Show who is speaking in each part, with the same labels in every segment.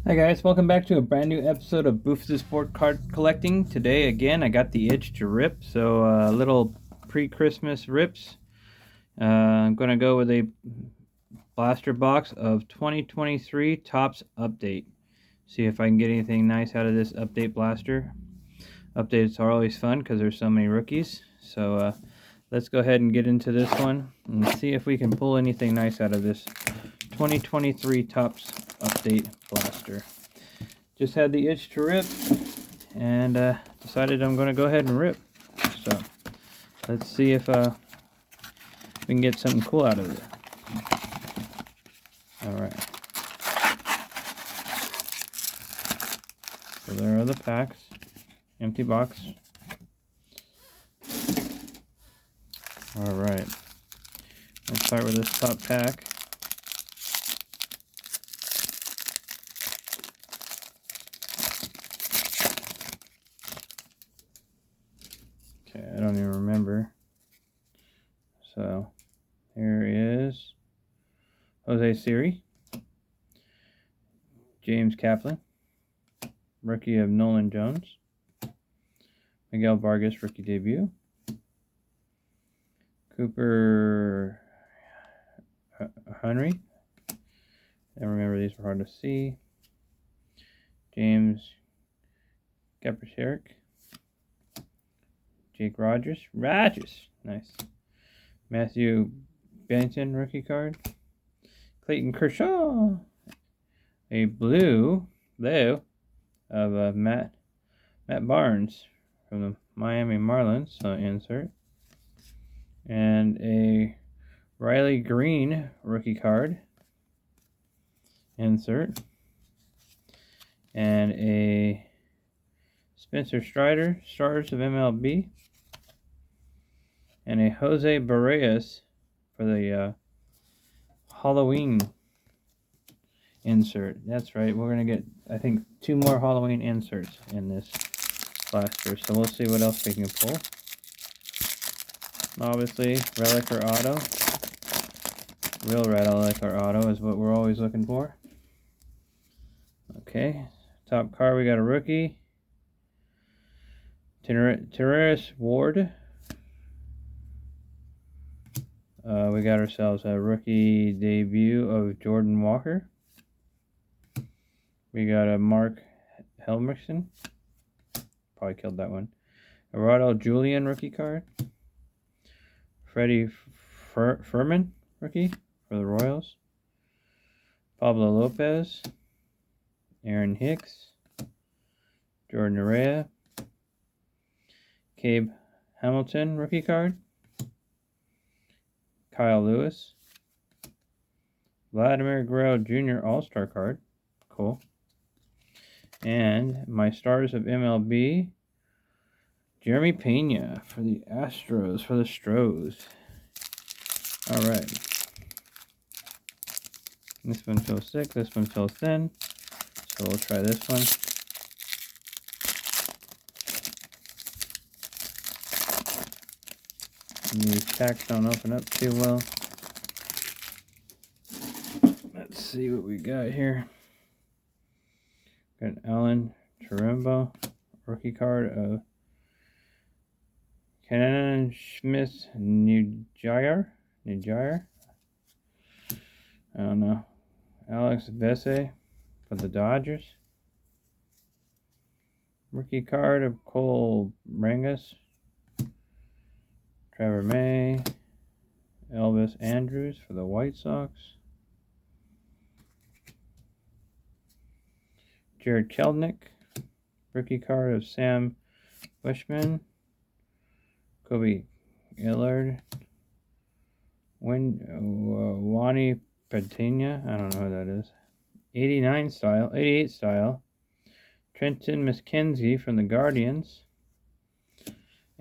Speaker 1: Hi guys, welcome back to a brand new episode of Boof's Sport Card Collecting. Today again I got the itch to rip, so little pre-Christmas rips. I'm going to go with a blaster box of 2023 Topps Update. See if I can get anything nice out of this update blaster. Updates are always fun because there's so many rookies. So let's go ahead and get into this one and see if we can pull anything nice out of this 2023 Topps Update blaster. Just had the itch to rip and decided I'm going to go ahead and rip. So let's see if we can get something cool out of it. Alright. So there are the packs. Empty box. Alright. Let's start with this top pack. Okay, I don't even remember. So here is Jose Siri, James Kaplan, rookie of Nolan Jones, Miguel Vargas, rookie debut, Cooper Henry, I remember these were hard to see, James Kaprasik, Jake Rogers, nice, Matthew Benton, rookie card, Clayton Kershaw, a blue of Matt Barnes from the Miami Marlins, insert, and a Riley Green rookie card, insert, and a Spencer Strider, Stars of MLB, and a Jose Barrios for the Halloween insert. That's right, we're going to get, I think, 2 more Halloween inserts in this blaster, so we'll see what else we can pull. Obviously, Relic or Auto. Real Relic or Auto is what we're always looking for. Okay, top card we got a rookie. Terrace Ward. We got ourselves a rookie debut of Jordan Walker. We got a Mark Helmerson. Probably killed that one. A Rodell Julian rookie card. Freddie Furman rookie for the Royals. Pablo Lopez. Aaron Hicks. Jordan Araya. Cabe Hamilton rookie card. Kyle Lewis. Vladimir Guerrero Jr. All-Star card. Cool. And my Stars of MLB, Jeremy Pena for the Astros, for the Stros. Alright. This one feels thick, this one feels thin. So we'll try this one. These packs don't open up too well. Let's see what we got here. Got Alan Cherembo, rookie card of Kenan Smith Nujire. I don't know. Alex Vese for the Dodgers. Rookie card of Cole Rangus. Trevor May. Elvis Andrus for the White Sox. Jared Kelenic. Rookie card of Sam Bushman. Kobe Illard. Wani Patena. I don't know who that is. 88 style. Trenton McKenzie from the Guardians.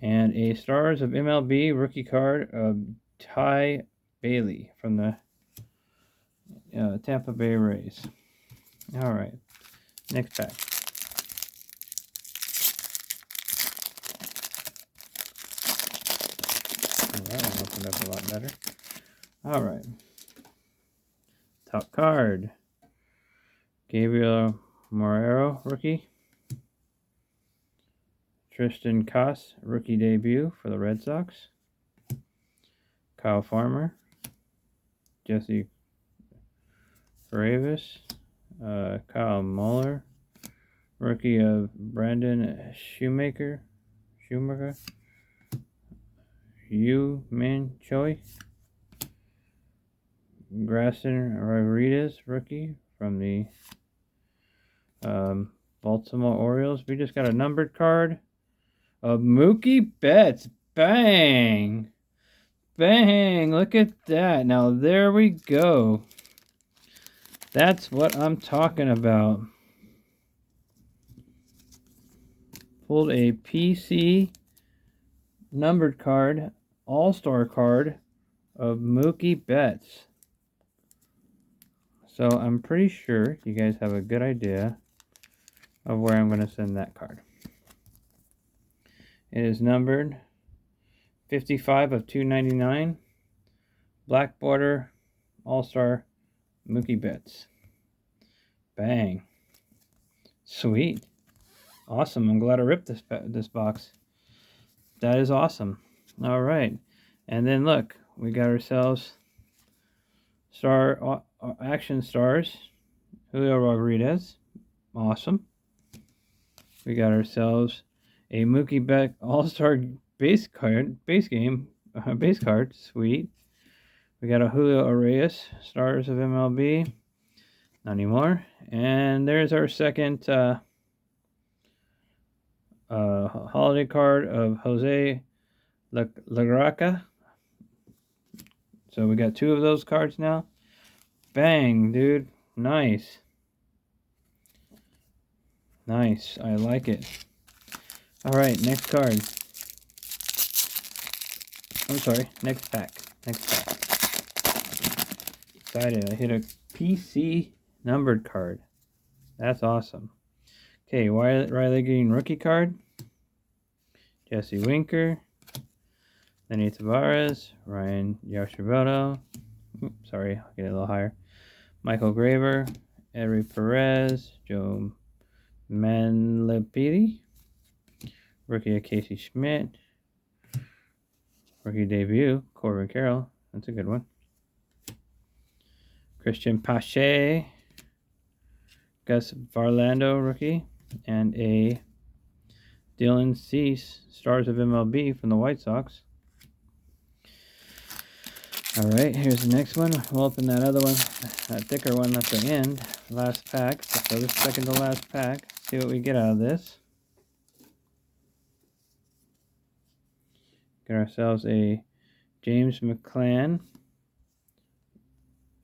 Speaker 1: And a Stars of MLB rookie card of Ty Bailey from the Tampa Bay Rays. Alright. Next pack. That one opened up a lot better. Alright. Top card. Gabriel Morero, rookie. Tristan Koss, rookie debut for the Red Sox. Kyle Farmer. Jesse Faravis. Kyle Muller, rookie of Brandon Shoemaker. Yu Min Choi. Grayson Rodriguez, rookie from the Baltimore Orioles. We just got a numbered card of Mookie Betts. Bang! Bang! Look at that. Now there we go. That's what I'm talking about. Pulled a PC numbered card, all-star card of Mookie Betts. So I'm pretty sure you guys have a good idea of where I'm going to send that card. It is numbered 55 of 299. Black border, all-star Mookie Betts. Bang. Sweet. Awesome. I'm glad I ripped this box. That is awesome. All right. And then look, we got ourselves action stars. Julio Rodriguez. Awesome. We got ourselves a Mookie Betts all-star base card. Sweet. We got a Julio Arias, Stars of MLB. Not anymore. And there's our second holiday card of Jose Lagraca. So we got 2 of those cards now. Bang, dude. Nice. Nice. I like it. All right, next card. I'm sorry, next pack. Excited. I hit a PC numbered card. That's awesome. Okay, Riley Green rookie card. Jesse Winker. Lenny Tavares. Ryan Yashiroto. Sorry, I'll get it a little higher. Michael Graver. Edry Perez. Joe Manlapidi. Rookie of Casey Schmidt. Rookie debut, Corbin Carroll. That's a good one. Christian Pache. Gus Varlando, rookie. And a Dylan Cease, Stars of MLB from the White Sox. All right, here's the next one. We'll open that other one, that thicker one at the end. Last pack. So this second to last pack. See what we get out of this. Get ourselves a James McCann,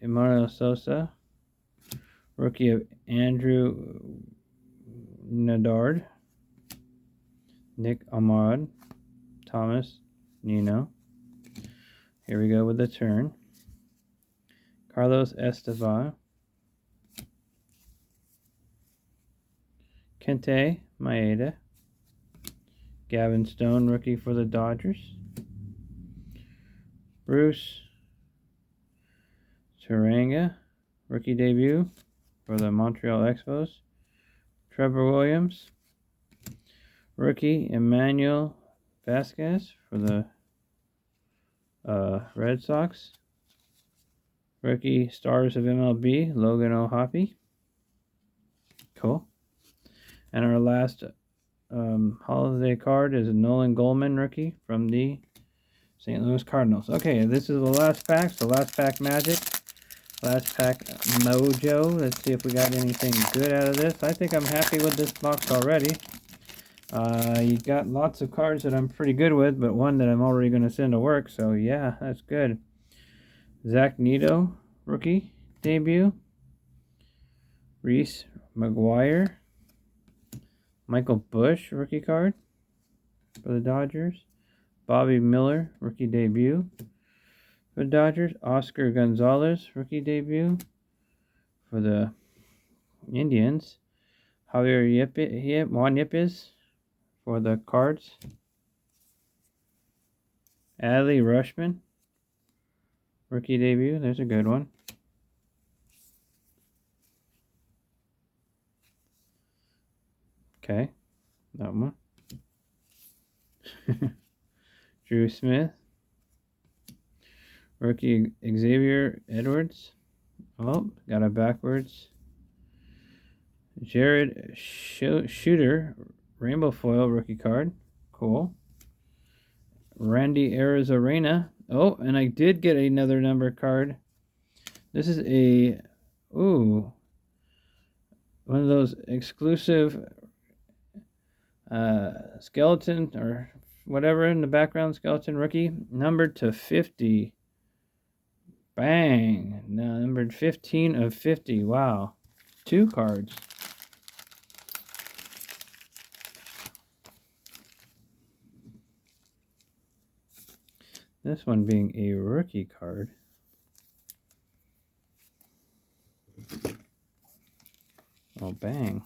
Speaker 1: Emmanuel Sosa, rookie of Andrew Nadard, Nick Ahmad, Thomas Nino. Here we go with the turn. Carlos Estevan, Kente Maeda, Gavin Stone, rookie for the Dodgers. Bruce Turanga, rookie debut for the Montreal Expos. Trevor Williams, rookie Emmanuel Vasquez for the Red Sox. Rookie Stars of MLB, Logan O'Hoppe. Cool. And our last holiday card is a Nolan Goldman rookie from the St. Louis Cardinals. Okay, this is the last pack. So last pack magic. Last pack mojo. Let's see if we got anything good out of this. I think I'm happy with this box already. You got lots of cards that I'm pretty good with, but one that I'm already going to send to work. So yeah, that's good. Zach Neto, rookie debut. Reese McGuire. Michael Busch, rookie card for the Dodgers. Bobby Miller, rookie debut for the Dodgers. Oscar Gonzalez, rookie debut for the Indians. Javier Juan Yepes for the Cards. Adley Rushman, rookie debut. There's a good one. Okay, that one. Drew Smith. Rookie Xavier Edwards. Oh, got it backwards. Jared Shooter. Rainbow foil rookie card. Cool. Randy Arozarena. Oh, and I did get another number card. This is a, ooh, one of those exclusive skeleton or whatever in the background, skeleton rookie, numbered to 50. Bang. Now numbered 15 of 50. Wow. 2 cards. This one being a rookie card. Oh, bang.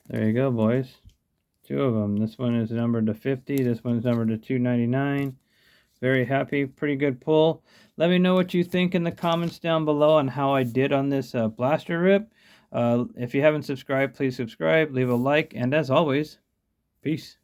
Speaker 1: There you go, boys. 2 of them. This one is numbered to 50. This one's numbered to 299. Very happy. Pretty good pull. Let me know what you think in the comments down below on how I did on this blaster rip. If you haven't subscribed, please subscribe. Leave a like. And as always, peace.